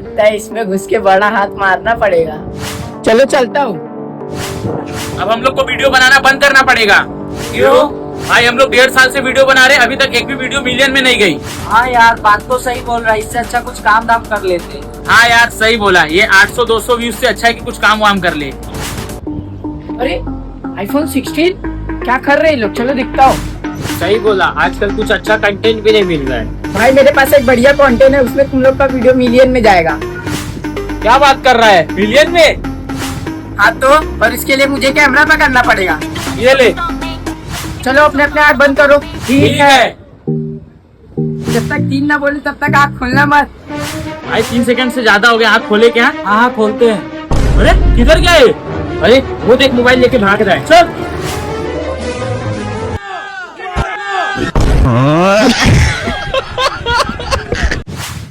लगता है इसमें घुस के बड़ा हाथ मारना पड़ेगा। चलो चलता हूँ। अब हम लोग को वीडियो बनाना बंद करना पड़ेगा। क्यों? भाई हम लोग 1.5 साल से वीडियो बना रहे हैं, अभी तक एक भी वीडियो मिलियन में नहीं गई। हाँ यार, बात तो सही बोल रहा है, इससे अच्छा कुछ काम दाम कर लेते। हाँ यार सही बोला, ये 800-200 व्यूज से अच्छा है कि कुछ काम वाम कर ले। अरे iPhone 16 क्या कर रहे हैं लोग, चलो दिखता हूँ। सही बोला, आजकल कुछ अच्छा कंटेंट भी नहीं मिल रहा है। भाई मेरे पास एक बढ़िया कंटेंट है, उसमें तुम लोग का वीडियो मिलियन में जाएगा। क्या बात कर रहा है, मिलियन में? हाँ तो, पर इसके लिए मुझे कैमरा पकड़ना पड़ेगा। ये ले। चलो अपने अपने आँख बंद करो। ठीक है। जब तक 3 ना बोले तब तक आँख खोलना मत। भाई 3 सेकंड से ज्यादा हो गया, हाथ खोले क्या? हाँ खोलते हैं। अरे किधर गया ये? अरे वो देख मोबाइल लेके भाग रहा है। चल